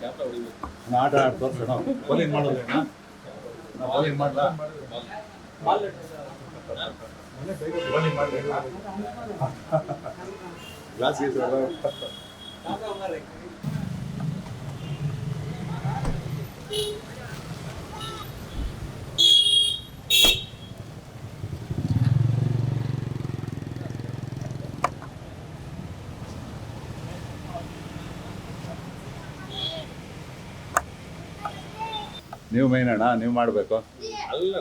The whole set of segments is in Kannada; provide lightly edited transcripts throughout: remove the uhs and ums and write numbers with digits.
ಆಟ ಆಡಿ ತೋರಿಸೋಣ. ಬೌಲಿಂಗ್ ಮಾಡೋದೇನಾ? ಬೌಲಿಂಗ್ ಮಾಡಲಾ? ಬೌಲಿಂಗ್ ಮಾಡಬೇಕಾ? ಗ್ಲಾಸ್ ಗೀಸಲ್ಲ. ನೀವು ಮೈನ್ ಅಣ್ಣ, ನೀವು ಮಾಡಬೇಕು. ಅಲ್ಲ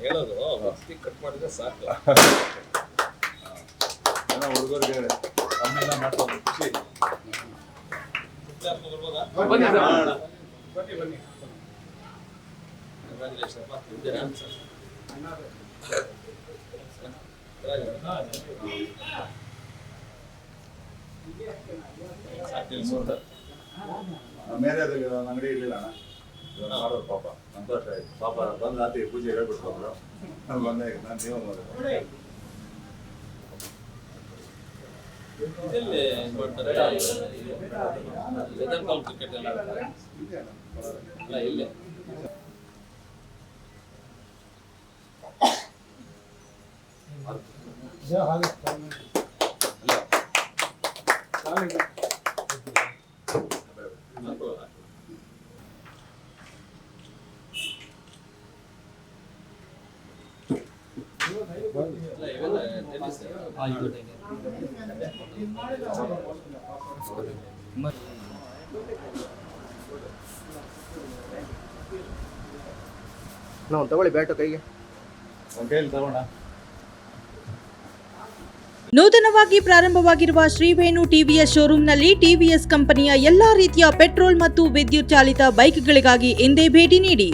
ಹೇಳೋದು ಕಟ್ ಮಾಡಿದ್ರೆ ಸಾಕು. ಹುಡುಗರಿಗೆ ತಮ್ಮೆಲ್ಲ ಮಾಡ್ಕೊಂಡು ಖುಷಿ. ಮೇರೆದಲ್ಲಿ ಅಂಗಡಿ ಇರಲಿಲ್ಲ ಅಣ್ಣ, ಮಾಡೋದು ಪಾಪ ಸಂತೋಷ ಆಯ್ತು. ಪಾಪ ಬಂದು ರಾತ್ರಿ ಪೂಜೆ ಹೇಳ್ಬಿಟ್ರು. ನಾನು ಬಂದೆ, ನಾನು ನೀವು ಮಾಡೋದು. ಇದೆಲ್ಲಿ ಮಾಡ್ತಾರೆ ವೆದರ್ ಕಾಲ್ ಕ್ರಿಕೆಟ್ ಎಲ್ಲ ಅಲ್ಲ ಇಲ್ಲೇ ನಾವು ತಗೊಳ್ಳಿ ಬ್ಯಾಟು ಕೈಗೆ. ಒಂದು ಕೈಯಲ್ಲಿ ತಗೋಣ. ನೂತನವಾಗಿ ಪ್ರಾರಂಭವಾಗಿರುವ ಶ್ರೀವೇಣು ಟಿವಿಎಸ್ ಶೋರೂಮ್ನಲ್ಲಿ ಟಿವಿಎಸ್ ಕಂಪನಿಯ ಎಲ್ಲಾ ರೀತಿಯ ಪೆಟ್ರೋಲ್ ಮತ್ತು ವಿದ್ಯುತ್ ಚಾಲಿತ ಬೈಕ್ಗಳಿಗಾಗಿ ಎಂದೇ ಭೇಟಿ ನೀಡಿ.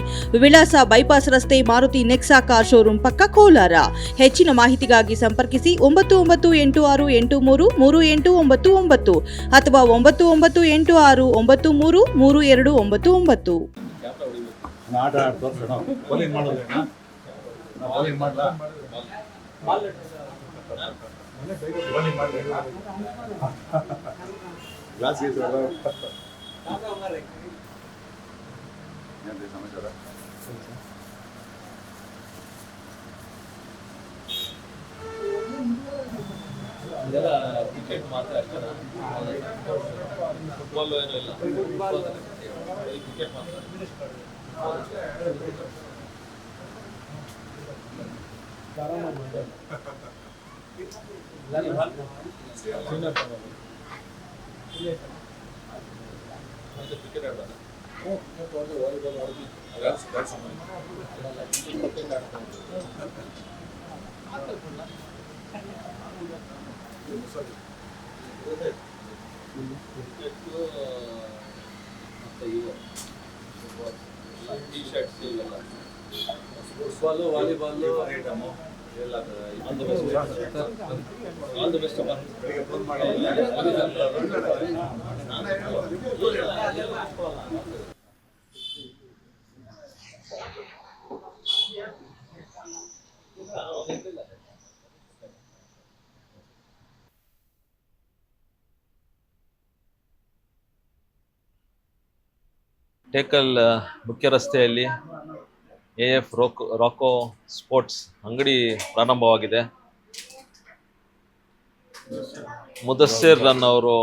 ವಿಳಾಸ ಬೈಪಾಸ್ ರಸ್ತೆ, ಮಾರುತಿ ನೆಕ್ಸಾ ಕಾರ್ ಶೋರೂಮ್ ಪಕ್ಕ, ಕೋಲಾರ. ಹೆಚ್ಚಿನ ಮಾಹಿತಿಗಾಗಿ ಸಂಪರ್ಕಿಸಿ 9986833899 ಅಥವಾ 9986933299. ಆಟ ಆಡಿ ತೋರಿಸೋಣ. ಬೌಲಿಂಗ್ ಮಾಡೋದೇನಾ? ಬೌಲಿಂಗ್ ಮಾಡಲಾ? ಬೌಲಿಂಗ್ ಮಾಡಬೇಕಾ? ಗ್ಲಾಸ್ ಗೀಸಲ್ಲ. ಏನ್ರಿ ಸಮಾಚಾರ? ಇದೆಲ್ಲ ಕ್ರಿಕೆಟ್ ಮಾತ್ರ ಅಷ್ಟೇ, ಫುಟ್ಬಾಲ್ ಏನೂ ಇಲ್ಲ. ಕ್ರಿಕೆಟ್ ಮಾತ್ರ. ಕ್ರಿಕೆಟ್ ಆಡೋಣ. ವಾಲಿಬಾಲ್ ಆಡೋದು ಮತ್ತೆ ಇವು ಟಿ ಶರ್ಟ್ಸ್ ಇವೆಲ್ಲ ಫುಟ್ಬಾಲು, ವಾಲಿಬಾಲು ಎಲ್ಲ. All the best. All the best. ಬೆಳಿಗ್ಗೆ ಫೋನ್ ಮಾಡಿ. ಟೇಕಲ್ ಮುಖ್ಯ ರಸ್ತೆಯಲ್ಲಿ AF ರಾಕೋ ಸ್ಪೋರ್ಟ್ಸ್ ಅಂಗಡಿ ಪ್ರಾರಂಭವಾಗಿದೆ. ಮುದಸ್ಸಿರ್ ಅವರು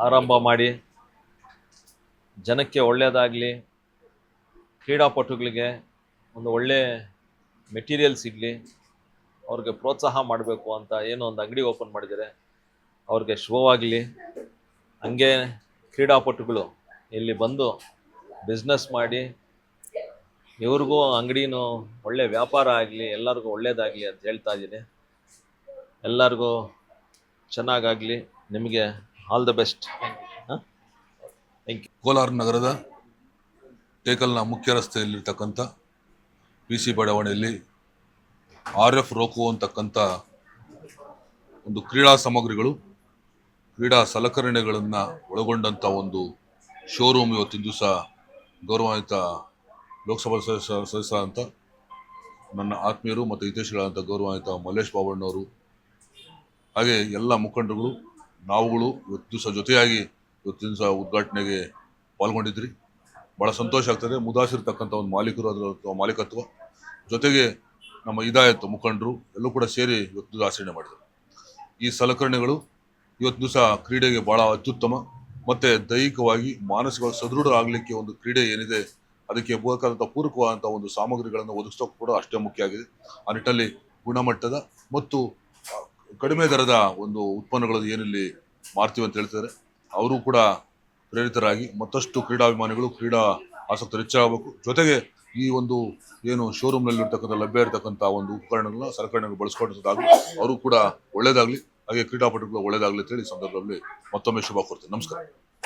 ಆರಂಭ ಮಾಡಿ ಜನಕ್ಕೆ ಒಳ್ಳೆಯದಾಗಲಿ, ಕ್ರೀಡಾಪಟುಗಳಿಗೆ ಒಂದು ಒಳ್ಳೆ ಮೆಟೀರಿಯಲ್ ಸಿಗಲಿ, ಅವ್ರಿಗೆ ಪ್ರೋತ್ಸಾಹ ಮಾಡಬೇಕು ಅಂತ ಏನೋ ಒಂದು ಅಂಗಡಿ ಓಪನ್ ಮಾಡಿದ್ದಾರೆ. ಅವ್ರಿಗೆ ಶುಭವಾಗಲಿ. ಹಂಗೆ ಕ್ರೀಡಾಪಟುಗಳು ಇಲ್ಲಿ ಬಂದು ಬಿಸ್ನೆಸ್ ಮಾಡಿ ಇವ್ರಿಗೂ ಅಂಗಡಿನೂ ಒಳ್ಳೆ ವ್ಯಾಪಾರ ಆಗಲಿ, ಎಲ್ಲರಿಗೂ ಒಳ್ಳೆಯದಾಗಲಿ ಅಂತ ಹೇಳ್ತಾ ಇದ್ದೀನಿ. ಎಲ್ಲರಿಗೂ ಚೆನ್ನಾಗಾಗಲಿ. ನಿಮಗೆ all the best. Thank you. Kolar ನಗರದ ಟೇಕಲ್ನ ಮುಖ್ಯ ರಸ್ತೆಯಲ್ಲಿರ್ತಕ್ಕಂಥ PC ಬಡಾವಣೆಯಲ್ಲಿ RF ರೋಕೋ ಅಂತಕ್ಕಂಥ ಒಂದು ಕ್ರೀಡಾ ಸಾಮಗ್ರಿಗಳು, ಕ್ರೀಡಾ ಸಲಕರಣೆಗಳನ್ನು ಒಳಗೊಂಡಂಥ ಒಂದು ಶೋರೂಮ್ ಇವತ್ತಿನ ದಿವಸ ಗೌರವಾನ್ವಿತ ಲೋಕಸಭಾ ಸದಸ್ಯ ಅಂತ ನನ್ನ ಆತ್ಮೀಯರು ಮತ್ತು ಹಿತೈಷಿಗಳಂತ ಗೌರವಾನ್ವಿತ ಮಲ್ಲೇಶ್ ಬಾಬಣ್ಣವರು, ಹಾಗೆ ಎಲ್ಲ ಮುಖಂಡರುಗಳು, ನಾವುಗಳು ಇವತ್ತು ದಿವಸ ಜೊತೆಯಾಗಿ ಇವತ್ತಿನ ದಿವಸ ಉದ್ಘಾಟನೆಗೆ ಪಾಲ್ಗೊಂಡಿದ್ರಿ. ಭಾಳ ಸಂತೋಷ ಆಗ್ತದೆ. ಮುದಾಸಿರ್ತಕ್ಕಂಥ ಒಂದು ಮಾಲೀಕರು, ಅದರ ಮಾಲೀಕತ್ವ ಜೊತೆಗೆ ನಮ್ಮ ಹಿದಾಯತ್ ಮುಖಂಡರು ಎಲ್ಲೂ ಕೂಡ ಸೇರಿ ಇವತ್ತು ಆಚರಣೆ ಮಾಡಿದರು. ಈ ಸಲಕರಣೆಗಳು ಇವತ್ತು ದಿವಸ ಕ್ರೀಡೆಗೆ ಭಾಳ ಅತ್ಯುತ್ತಮ, ಮತ್ತು ದೈಹಿಕವಾಗಿ ಮಾನಸಿಕ ಸದೃಢ ಆಗಲಿಕ್ಕೆ ಒಂದು ಕ್ರೀಡೆ ಏನಿದೆ ಅದಕ್ಕೆ ಬೇಕಾದಂಥ ಪೂರಕವಾದಂಥ ಒಂದು ಸಾಮಗ್ರಿಗಳನ್ನು ಒದಗಿಸೋಕೆ ಕೂಡ ಅಷ್ಟೇ ಮುಖ್ಯ ಆಗಿದೆ. ಆ ನಿಟ್ಟಲ್ಲಿ ಗುಣಮಟ್ಟದ ಮತ್ತು ಕಡಿಮೆ ದರದ ಒಂದು ಉತ್ಪನ್ನಗಳು ಏನಿಲ್ಲಿ ಮಾರ್ತೀವಿ ಅಂತ ಹೇಳ್ತಿದ್ದಾರೆ, ಅವರು ಕೂಡ ಪ್ರೇರಿತರಾಗಿ ಮತ್ತಷ್ಟು ಕ್ರೀಡಾಭಿಮಾನಿಗಳು, ಕ್ರೀಡಾ ಆಸಕ್ತರು ಹೆಚ್ಚಾಗಬೇಕು. ಜೊತೆಗೆ ಈ ಒಂದು ಏನು ಶೋರೂಮ್ನಲ್ಲಿ ಇರ್ತಕ್ಕಂಥ ಲಭ್ಯ ಇರತಕ್ಕಂಥ ಒಂದು ಉಪಕರಣಗಳನ್ನ, ಸಲಕರಣೆಗಳು ಬಳಸ್ಕೊಳ್ಳೋದಾಗಲಿ ಅವರು ಕೂಡ ಒಳ್ಳೇದಾಗಲಿ, ಹಾಗೆ ಕ್ರೀಡಾಪಟುಗಳು ಒಳ್ಳೇದಾಗಲಿ ಅಂತ ಹೇಳಿ ಸಂದರ್ಭದಲ್ಲಿ ಮತ್ತೊಮ್ಮೆ ಶುಭ ಕೋರ್ತೇನೆ. ನಮಸ್ಕಾರ.